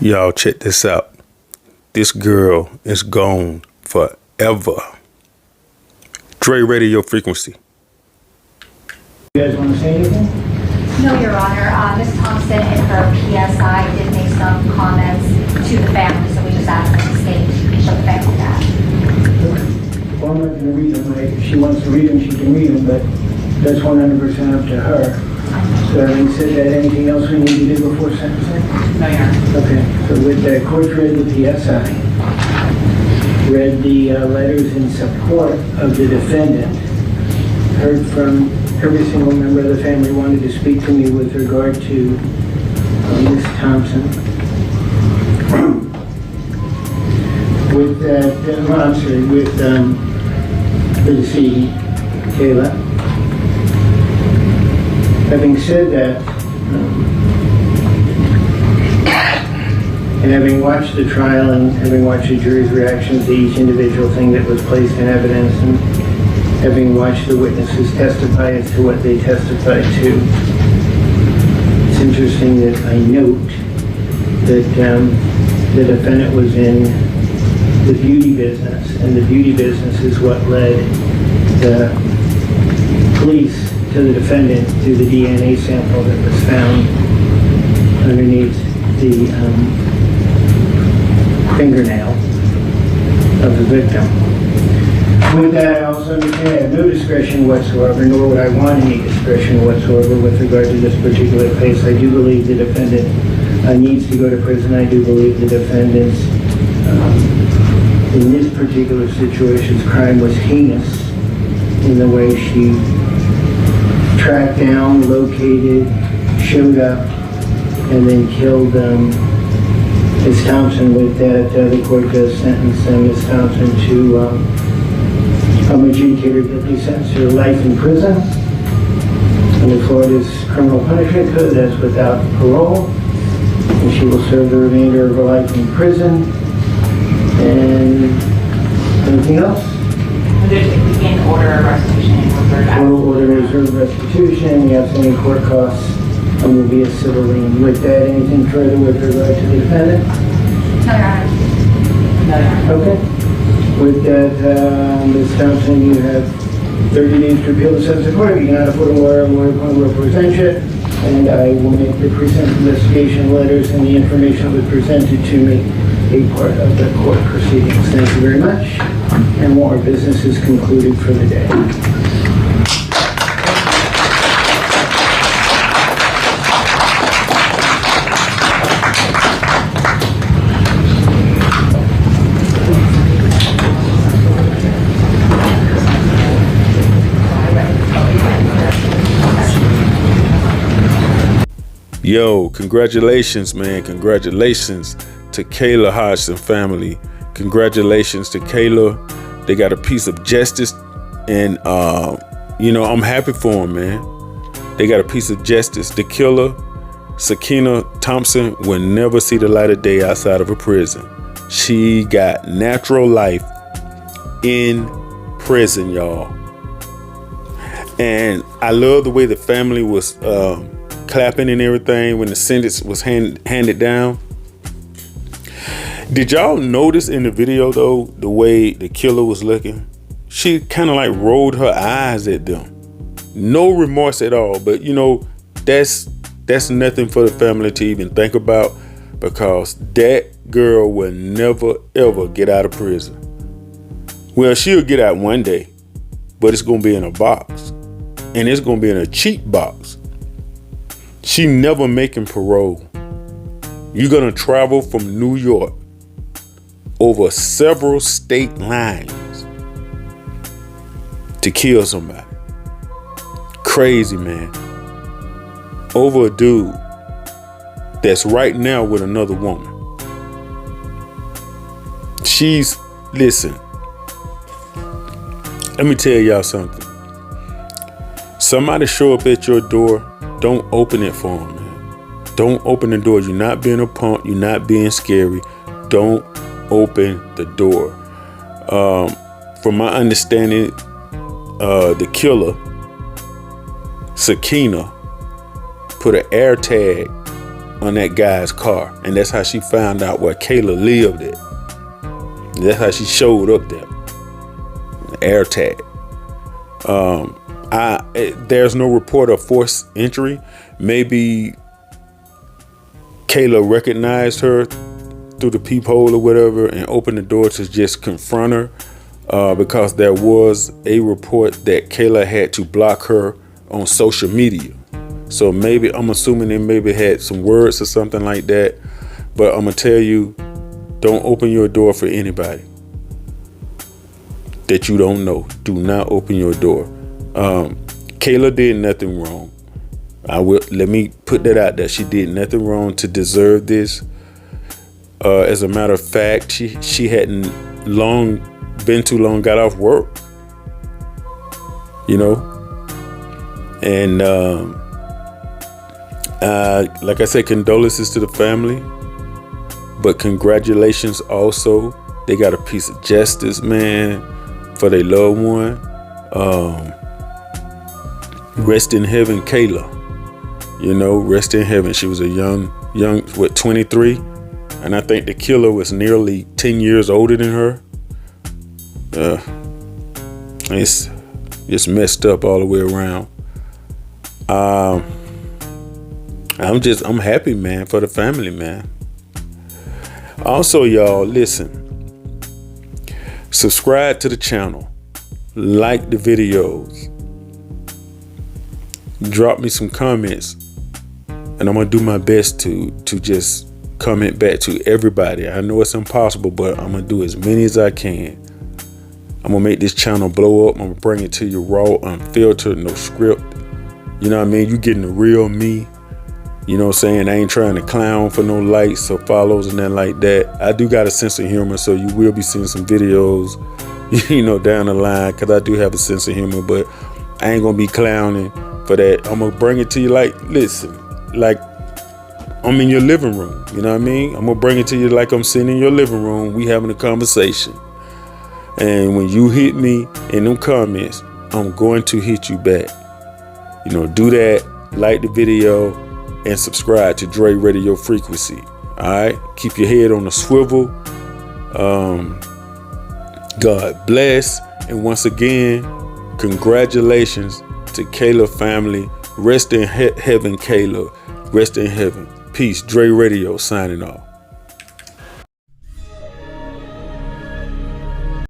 Y'all check this out. This girl is gone forever. Dre, radio frequency. You guys want to say anything? No, Your Honor. Ms. Thompson in her PSI did make some comments to the family, so we just asked her to state and show the family that. Well, I'm not going to read them. If she wants to read them, she can read them, but that's 100% up to her. So having said that, anything else we need to do before sentencing? No, Your Honor. Okay, so with the court read the PSI, read the letters in support of the defendant, heard from every single member of the family wanted to speak to me with regard to Ms. Thompson. With that, I'm sorry, with the decedent, Kayla. Having said that, and having watched the trial and having watched the jury's reactions to each individual thing that was placed in evidence, and having watched the witnesses testify as to what they testified to, it's interesting that I note that the defendant was in the beauty business, and the beauty business is what led the police to the defendant to the DNA sample that was found underneath the fingernail of the victim. With that, I also understand I have no discretion whatsoever, nor would I want any discretion whatsoever with regard to this particular case. I do believe the defendant needs to go to prison. I do believe the defendant's, in this particular situation's crime was heinous in the way she tracked down, located, showed up, and then killed Ms. Thompson. With that, the court does sentence Ms. Thompson to adjudicated guilty sentence to life in prison. Under Florida's criminal punishment code, that's without parole. And she will serve the remainder of her life in prison. And anything else? In order of restitution. Order reserve restitution. The outstanding court costs will be a civil lien. With that, anything further with regard to the defendant? No, Your Honor. No, Your Honor. Okay. With that, Ms. Thompson, you have 30 days to appeal the sentence of court. You cannot afford a lawyer will represent you, and I will make the pre-sentence investigation letters and the information that was presented to me a part of the court proceedings. Thank you very much, and our business is concluded for the day. Yo, congratulations, man. Congratulations to Kayla Hodgson family. Congratulations to Kayla. They got a piece of justice, and I'm happy for them, man. They got a piece of justice. The killer, Sakiyna Thompson, will never see the light of day outside of a prison. She got natural life in prison, y'all. And I love the way the family was clapping and everything when the sentence was handed down. Did y'all notice in the video though the way the killer was looking? She kind of like rolled her eyes at them. No remorse at all. But that's nothing for the family to even think about, because that girl will never ever get out of prison. Well, she'll get out one day, but it's gonna be in a box, and it's gonna be in a cheap box. She never making parole. You're gonna travel from New York over several state lines to kill somebody. Crazy, man. Over a dude that's right now with another woman. Listen, let me tell y'all something. Somebody show up at your door, don't open it for them, man. Don't open the door. You're not being a punk. You're not being scary. Don't open the door. From my understanding, the killer, Sakiyna, put an air tag on that guy's car. And that's how she found out where Kayla lived at. That's how she showed up there. Air tag. There's no report of forced entry. Maybe Kayla recognized her through the peephole or whatever and opened the door to just confront her, because there was a report that Kayla had to block her on social media. So maybe, I'm assuming they maybe had some words or something like that. But I'm gonna tell you, don't open your door for anybody that you don't know. Do not open your door. Kayla did nothing wrong. Let me put that out there. She did nothing wrong to deserve this. As a matter of fact, she hadn't been too long got off work, you know. And like I said, condolences to the family, but congratulations also. They got a piece of justice, man, for their loved one. Rest in heaven, Kayla. You know, rest in heaven. She was a young, 23? And I think the killer was nearly 10 years older than her. It's just messed up all the way around. I'm happy, man, for the family, man. Also, y'all, listen. Subscribe to the channel. Like the videos. Drop me some comments. And I'm going to do my best to just comment back to everybody. I know it's impossible, but I'm going to do as many as I can. I'm going to make this channel blow up. I'm going to bring it to you raw, unfiltered, no script. You know what I mean? You getting the real me. You know what I'm saying? I ain't trying to clown for no likes or follows and nothing like that. I do got a sense of humor, so you will be seeing some videos, you know, down the line, because I do have a sense of humor, but I ain't going to be clowning for that. I'm going to bring it to you like, listen, like I'm in your living room. You know what I mean? I'm going to bring it to you like I'm sitting in your living room. We having a conversation. And when you hit me in them comments, I'm going to hit you back. You know, do that, like the video, and subscribe to Dre Radio Frequency. All right? Keep your head on a swivel. God bless. And once again, congratulations to Kayla family. Rest in heaven, Kayla. Rest in heaven. Peace. Dre Radio signing off.